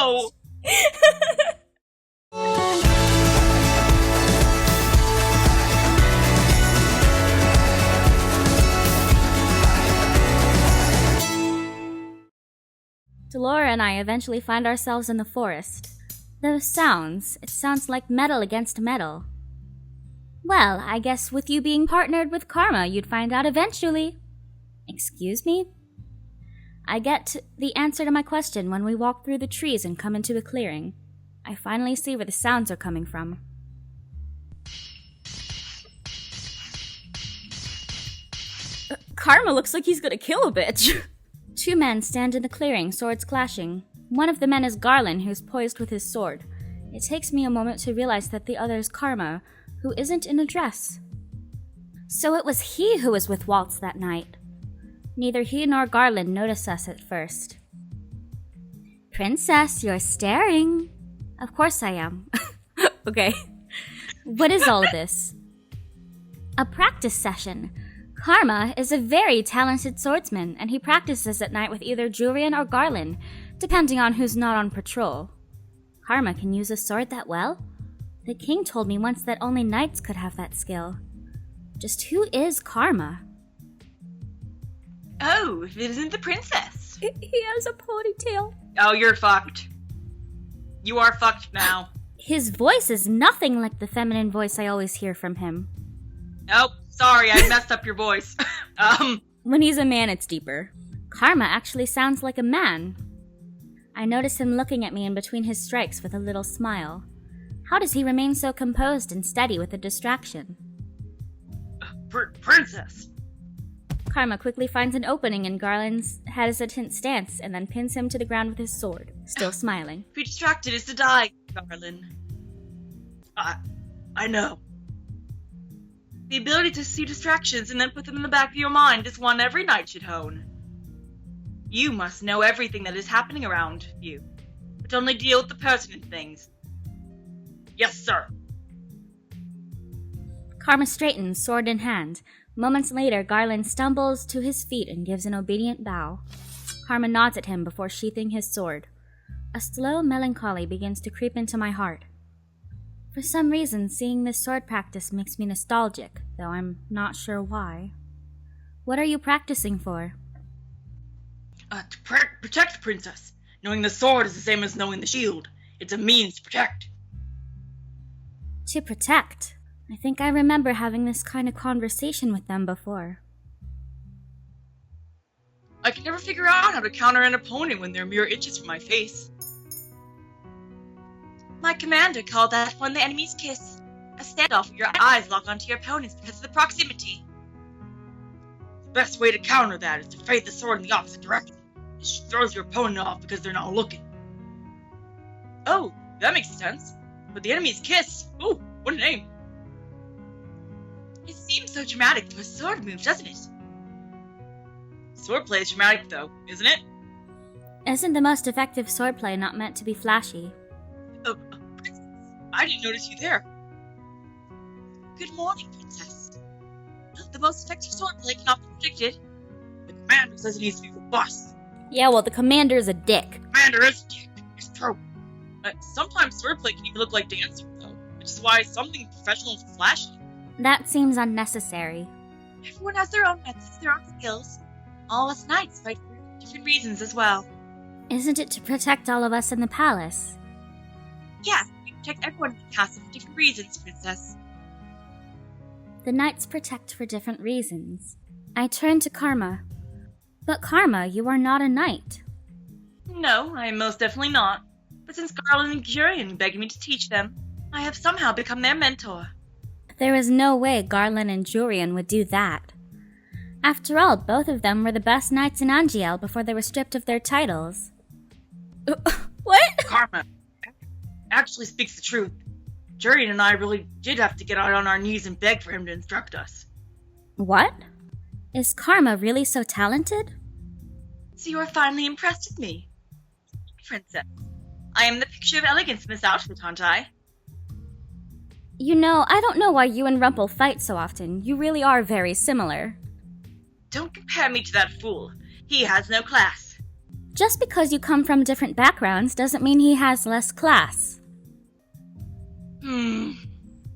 no! Delora and I eventually find ourselves in the forest. Those sounds, it sounds like metal against metal. Well, I guess with you being partnered with Karma, you'd find out eventually. Excuse me? I get the answer to my question when we walk through the trees and come into a clearing. I finally see where the sounds are coming from. Karma looks like he's gonna kill a bitch. Two men stand in the clearing, swords clashing. One of the men is Garland, who's poised with his sword. It takes me a moment to realize that the other is Karma, who isn't in a dress. So it was he who was with Waltz that night. Neither he nor Garland notice us at first. Princess, you're staring. Of course I am. Okay. What is all this? A practice session. Karma is a very talented swordsman, and he practices at night with either Jurian or Garland, depending on who's not on patrol. Karma can use a sword that well? The king told me once that only knights could have that skill. Just who is Karma? Oh, if it isn't the princess. He has a ponytail. Oh, you're fucked. You are fucked now. His voice is nothing like the feminine voice I always hear from him. Nope, sorry, I messed up your voice. When he's a man, it's deeper. Karma actually sounds like a man. I notice him looking at me in between his strikes with a little smile. How does he remain so composed and steady with a distraction? Princess. Karma quickly finds an opening in Garland's hesitant stance and then pins him to the ground with his sword, still smiling. To be distracted is to die, Garland. I know. The ability to see distractions and then put them in the back of your mind is one every knight should hone. You must know everything that is happening around you, but only deal with the pertinent things. Yes, sir. Karma straightens, sword in hand. Moments later, Garland stumbles to his feet and gives an obedient bow. Karma nods at him before sheathing his sword. A slow melancholy begins to creep into my heart. For some reason, seeing this sword practice makes me nostalgic, though I'm not sure why. What are you practicing for? To protect the princess. Knowing the sword is the same as knowing the shield. It's a means to protect. To protect? I think I remember having this kind of conversation with them before. I can never figure out how to counter an opponent when they're mere inches from my face. My commander called that when the enemy's kiss. A standoff where your eyes lock onto your opponents because of the proximity. The best way to counter that is to face the sword in the opposite direction. It throws your opponent off because they're not looking. Oh, that makes sense. But the enemy's kiss? Ooh, what a name. It seems so dramatic for a sword move, doesn't it? Swordplay is dramatic though, isn't it? Isn't the most effective swordplay not meant to be flashy? Princess, I didn't notice you there. Good morning, Princess. The most effective swordplay cannot be predicted. The commander says it needs to be robust. Yeah, well, the commander's a dick. Commander is a dick. It's true. Sometimes swordplay can even look like dancing, though, which is why something professional is flashy. That seems unnecessary. Everyone has their own methods, their own skills. All us knights fight for different reasons as well. Isn't it to protect all of us in the palace? Yes, we protect everyone in the castle for different reasons, Princess. The knights protect for different reasons. I turn to Karma. But Karma, you are not a knight. No, I am most definitely not. But since Garland and Jurian begged me to teach them, I have somehow become their mentor. There is no way Garland and Jurian would do that. After all, both of them were the best knights in Angiel before they were stripped of their titles. What? Karma actually speaks the truth. Jurian and I really did have to get out on our knees and beg for him to instruct us. What? Is Karma really so talented? So you are finally impressed with me. Princess, I am the picture of elegance in this outfit, aren't I? You know, I don't know why you and Rumple fight so often. You really are very similar. Don't compare me to that fool. He has no class. Just because you come from different backgrounds doesn't mean he has less class.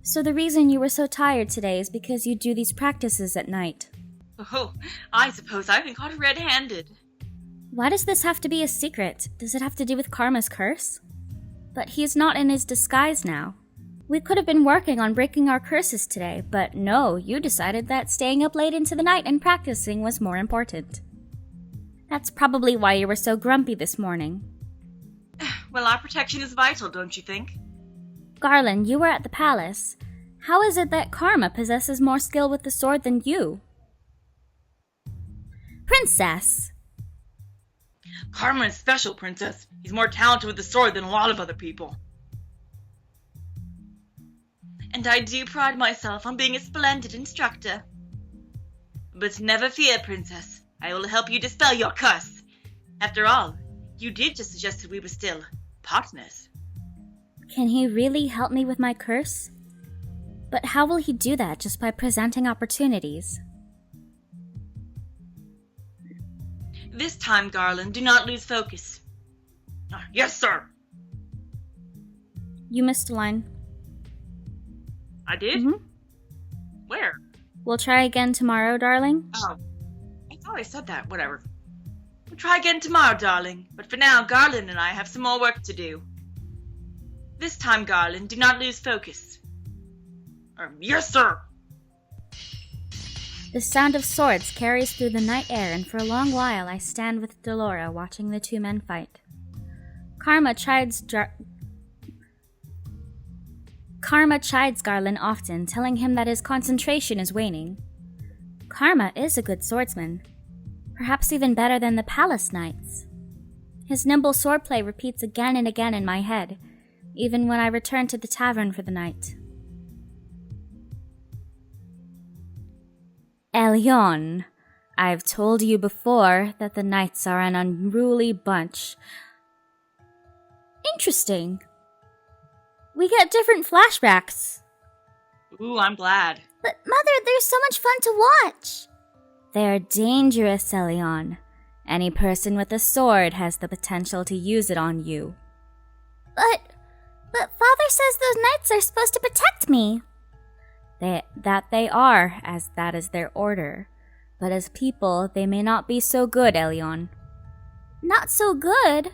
So the reason you were so tired today is because you do these practices at night. Oh, I suppose I've been caught red-handed. Why does this have to be a secret? Does it have to do with Karma's curse? But he's not in his disguise now. We could have been working on breaking our curses today, but no, you decided that staying up late into the night and practicing was more important. That's probably why you were so grumpy this morning. Well, our protection is vital, don't you think? Garland, you were at the palace. How is it that Karma possesses more skill with the sword than you? Princess! Karma is special, Princess. He's more talented with the sword than a lot of other people. And I do pride myself on being a splendid instructor. But never fear, Princess. I will help you dispel your curse. After all, you did just suggest that we were still partners. Can he really help me with my curse? But how will he do that just by presenting opportunities? This time, Garland, do not lose focus. Yes, sir. You missed a line. I did? Mm-hmm. Where? We'll try again tomorrow, darling. Oh, I thought I said that. Whatever. We'll try again tomorrow, darling. But for now, Garland and I have some more work to do. This time, Garland, do not lose focus. Yes, sir. The sound of swords carries through the night air, and for a long while I stand with Delora watching the two men fight. Karma chides Garland often, telling him that his concentration is waning. Karma is a good swordsman, perhaps even better than the palace knights. His nimble swordplay repeats again and again in my head, even when I return to the tavern for the night. Elion, I've told you before that the knights are an unruly bunch. Interesting. We get different flashbacks. Ooh, I'm glad. But Mother, they're so much fun to watch. They're dangerous, Elion. Any person with a sword has the potential to use it on you. But Father says those knights are supposed to protect me. They are, as that is their order. But as people, they may not be so good, Elion. Not so good?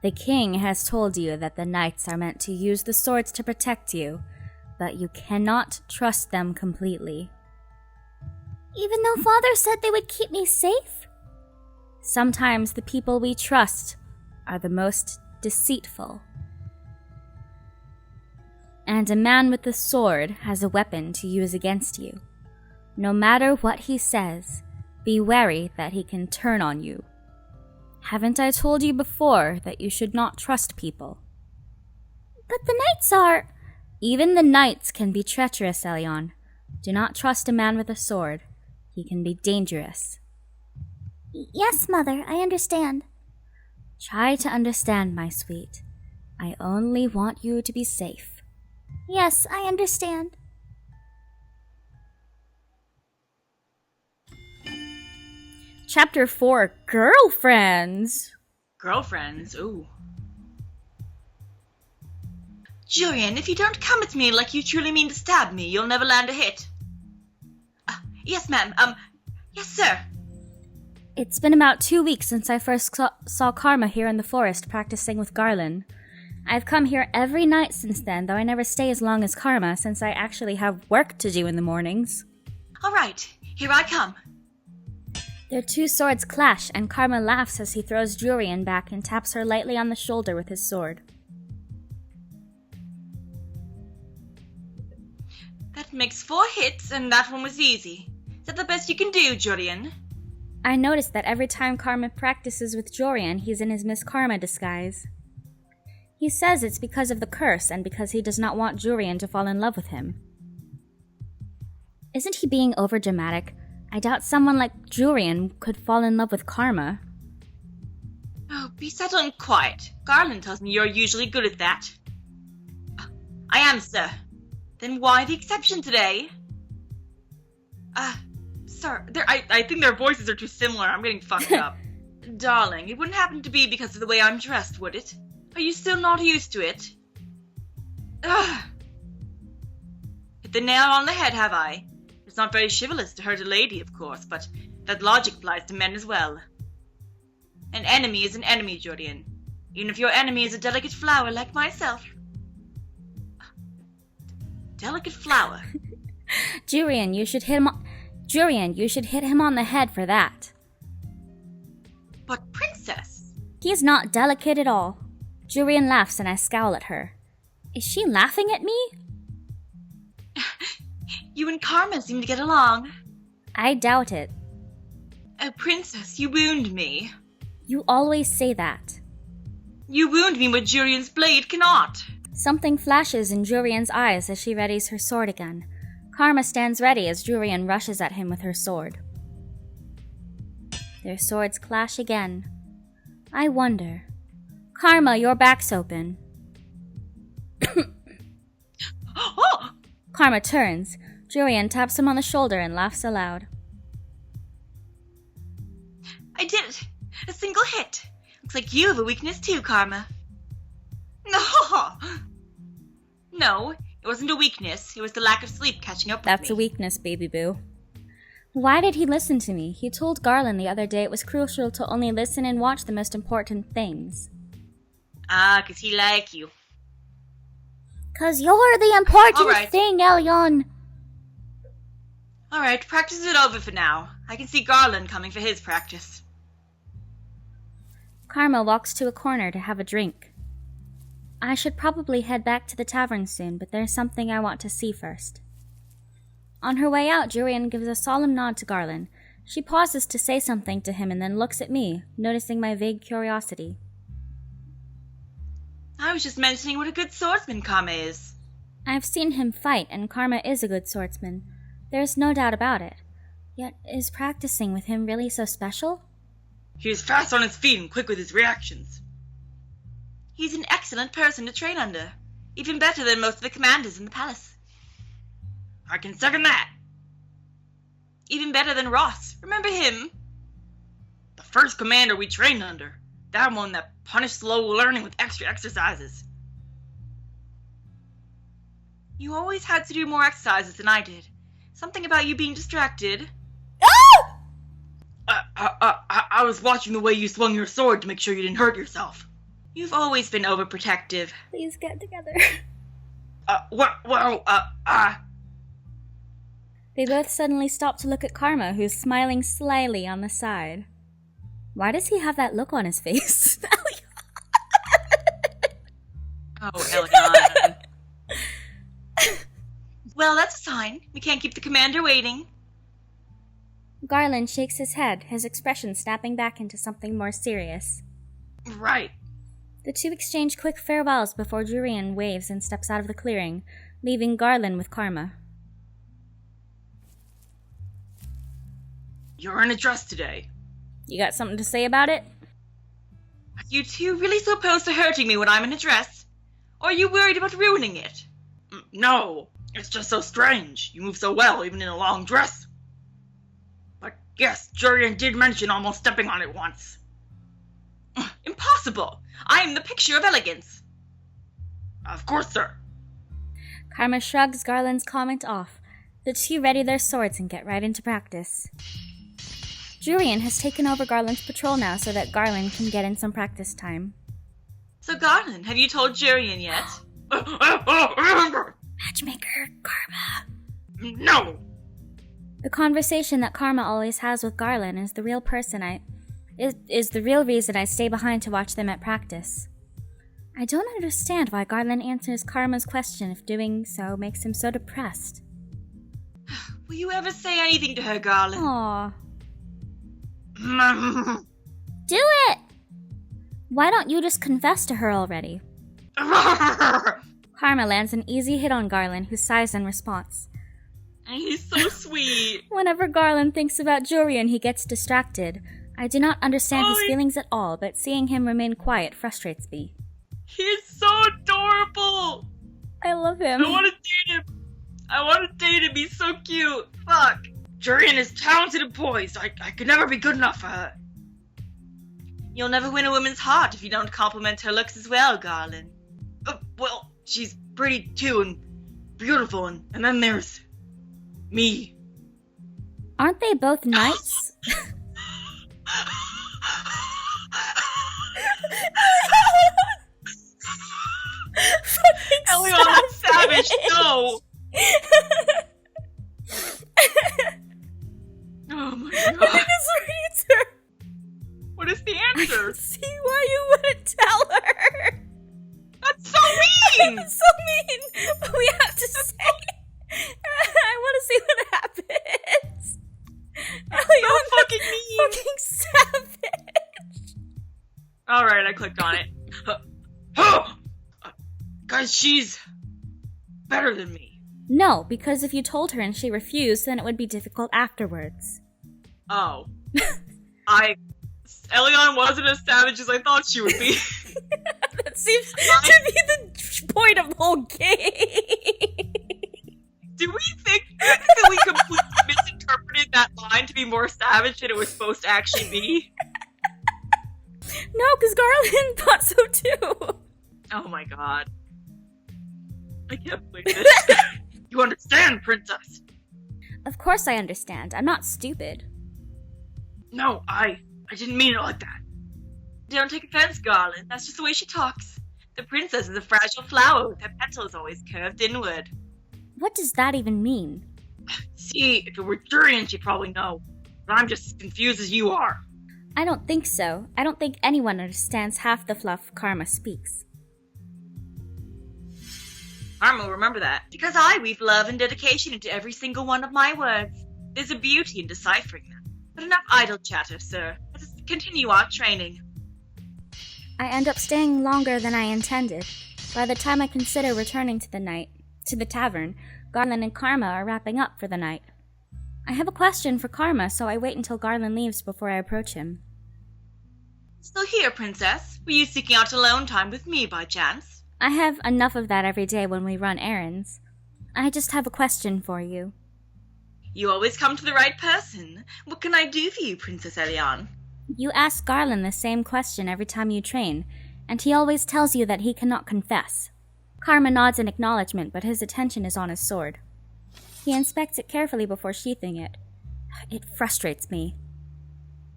The king has told you that the knights are meant to use the swords to protect you, but you cannot trust them completely. Even though Father said they would keep me safe? Sometimes the people we trust are the most deceitful. And a man with a sword has a weapon to use against you. No matter what he says, be wary that he can turn on you. Haven't I told you before that you should not trust people? But the knights are... Even the knights can be treacherous, Elion. Do not trust a man with a sword. He can be dangerous. Yes, Mother, I understand. Try to understand, my sweet. I only want you to be safe. Yes, I understand. Chapter 4, Girlfriends. Girlfriends? Ooh. Julian, if you don't come at me like you truly mean to stab me, you'll never land a hit. Yes, ma'am. Yes, sir. It's been about 2 weeks since I first saw Karma here in the forest practicing with Garland. I've come here every night since then, though I never stay as long as Karma, since I actually have work to do in the mornings. All right, here I come. Their two swords clash, and Karma laughs as he throws Jurian back and taps her lightly on the shoulder with his sword. That makes 4 hits, and that one was easy. Is that the best you can do, Jurian? I noticed that every time Karma practices with Jurian, he's in his Miss Karma disguise. He says it's because of the curse and because he does not want Jurian to fall in love with him. Isn't he being overdramatic? I doubt someone like Jurian could fall in love with Karma. Oh, be subtle and quiet. Garland tells me you're usually good at that. I am, sir. Then why the exception today? Sir, I think their voices are too similar. I'm getting fucked up. Darling, it wouldn't happen to be because of the way I'm dressed, would it? Are you still not used to it? Ugh. Hit the nail on the head, have I? It's not very chivalrous to hurt a lady, of course, but that logic applies to men as well. An enemy is an enemy, Julian. Even if your enemy is a delicate flower like myself. Delicate flower? Jurian, you should hit him on the head for that. But Princess! He's not delicate at all. Jurian laughs and I scowl at her. Is she laughing at me? You and Karma seem to get along. I doubt it. Oh, Princess, you wound me. You always say that. You wound me what Jurian's blade cannot. Something flashes in Jurian's eyes as she readies her sword again. Karma stands ready as Jurian rushes at him with her sword. Their swords clash again. I wonder. Karma, your back's open. Oh! Karma turns. Jurian taps him on the shoulder and laughs aloud. I did it! A single hit! Looks like you have a weakness too, Karma. No! No, it wasn't a weakness. It was the lack of sleep catching up with me. That's a weakness, baby boo. Why did he listen to me? He told Garland the other day it was crucial to only listen and watch the most important things. Ah, 'cause he like you. 'Cause you're the important thing, Elion. Alright, practice is over for now. I can see Garland coming for his practice. Karma walks to a corner to have a drink. I should probably head back to the tavern soon, but there's something I want to see first. On her way out, Jurian gives a solemn nod to Garland. She pauses to say something to him and then looks at me, noticing my vague curiosity. I was just mentioning what a good swordsman Karma is. I've seen him fight, and Karma is a good swordsman. There's no doubt about it. Yet, is practicing with him really so special? He is fast on his feet and quick with his reactions. He's an excellent person to train under. Even better than most of the commanders in the palace. I can second that. Even better than Ross. Remember him? The first commander we trained under. That one that punished slow learning with extra exercises. You always had to do more exercises than I did. Something about you being distracted. I was watching the way you swung your sword to make sure you didn't hurt yourself. You've always been overprotective. Please get together. They both suddenly stop to look at Karma, who's smiling slyly on the side. Why does he have that look on his face? Oh, Elion. Well, that's a sign. We can't keep the commander waiting. Garland shakes his head, his expression snapping back into something more serious. Right. The two exchange quick farewells before Jurian waves and steps out of the clearing, leaving Garland with Karma. You're in a dress today. You got something to say about it? Are you two really so opposed to hurting me when I'm in a dress? Or are you worried about ruining it? No, it's just so strange. You move so well, even in a long dress. But yes, Jurian did mention almost stepping on it once. Impossible! I am the picture of elegance. Of course, sir. Karma shrugs Garland's comment off. The two ready their swords and get right into practice. Jurian has taken over Garland's patrol now so that Garland can get in some practice time. So, Garland, have you told Jurian yet? Matchmaker, Karma. No! The conversation that Karma always has with Garland is the real reason I stay behind to watch them at practice. I don't understand why Garland answers Karma's question if doing so makes him so depressed. Will you ever say anything to her, Garland? Aww. Do it! Why don't you just confess to her already? Karma lands an easy hit on Garland, who sighs in response. He's so sweet. Whenever Garland thinks about Jurian, he gets distracted. I do not understand his feelings at all, but seeing him remain quiet frustrates me. He's so adorable. I love him. I want to date him. He's so cute. Fuck. Jurian is talented and poised. I could never be good enough for her. You'll never win a woman's heart if you don't compliment her looks as well, Garland. Well, she's pretty too, and beautiful, and then there's me. Aren't they both knights? Elion, that's savage, no! Oh my god. I think it's her answer. What is the I answer? can see why you wouldn't tell her. That's so mean! It's so mean, but we have to say. I want to see what happens. So fucking mean! Fucking savage. Alright, I clicked on it. Guys, she's better than me. No, because if you told her and she refused, then it would be difficult afterwards. Oh. Elion wasn't as savage as I thought she would be. That seems to be the point of the whole game. Do we think that we completely misinterpreted that line to be more savage than it was supposed to actually be? No, because Garland thought so too. Oh my god. I can't believe this. You understand, princess? Of course I understand. I'm not stupid. No, I didn't mean it like that. Don't take offense, Garland. That's just the way she talks. The princess is a fragile flower with her petals always curved inward. What does that even mean? See, if it were Durian, she'd probably know. But I'm just as confused as you are. I don't think so. I don't think anyone understands half the fluff Karma speaks. Karma will remember that. Because I weave love and dedication into every single one of my words. There's a beauty in deciphering them. But enough idle chatter, sir. Let us continue our training. I end up staying longer than I intended. By the time I consider returning to the tavern, Garland and Karma are wrapping up for the night. I have a question for Karma, so I wait until Garland leaves before I approach him. Still here, princess? Were you seeking out alone time with me by chance? I have enough of that every day when we run errands. I just have a question for you. You always come to the right person. What can I do for you, Princess Elion? You ask Garland the same question every time you train, and he always tells you that he cannot confess. Karma nods in acknowledgement, but his attention is on his sword. He inspects it carefully before sheathing it. It frustrates me.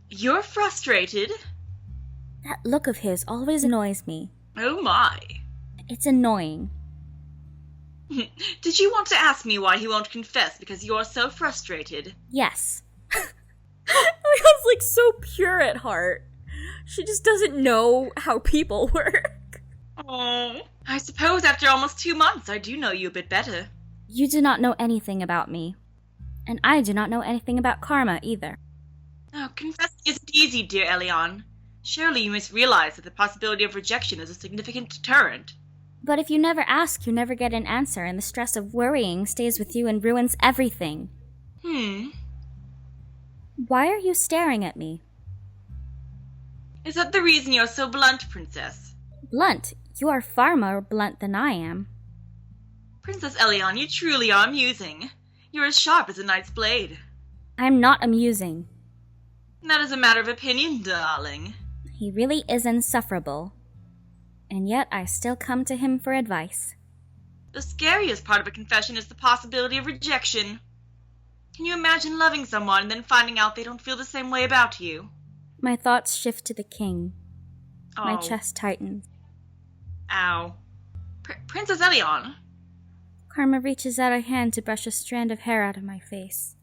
You're frustrated? That look of his always annoys me. Oh my. It's annoying. Did you want to ask me why he won't confess because you're so frustrated? Yes. Leon's like so pure at heart. She just doesn't know how people work. Oh, I suppose after almost 2 months I do know you a bit better. You do not know anything about me. And I do not know anything about Karma either. Oh, confessing isn't easy, dear Elion. Surely you must realize that the possibility of rejection is a significant deterrent. But if you never ask, you never get an answer, and the stress of worrying stays with you and ruins everything. Why are you staring at me? Is that the reason you're so blunt, Princess? Blunt? You are far more blunt than I am. Princess Elion, you truly are amusing. You're as sharp as a knight's blade. I'm not amusing. That is a matter of opinion, darling. He really is insufferable. And yet I still come to him for advice. The scariest part of a confession is the possibility of rejection. Can you imagine loving someone and then finding out they don't feel the same way about you? My thoughts shift to the king. Oh. My chest tightens. Ow. Princess Elion? Karma reaches out a hand to brush a strand of hair out of my face.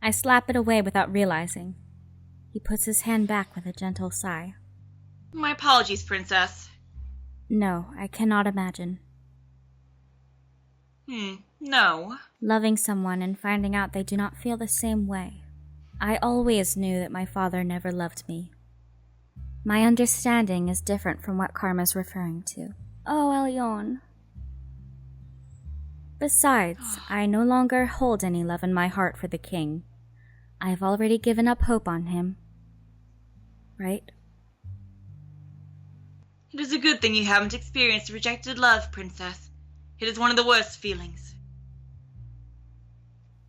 I slap it away without realizing. He puts his hand back with a gentle sigh. My apologies, Princess. No, I cannot imagine. No. Loving someone and finding out they do not feel the same way. I always knew that my father never loved me. My understanding is different from what Karma's referring to. Oh, Elion. Besides, I no longer hold any love in my heart for the king. I have already given up hope on him. Right? It is a good thing you haven't experienced rejected love, Princess. It is one of the worst feelings.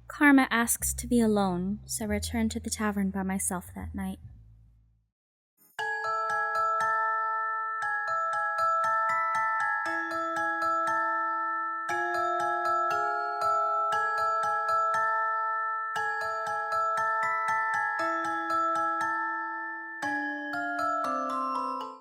Karma asks to be alone, so I return to the tavern by myself that night.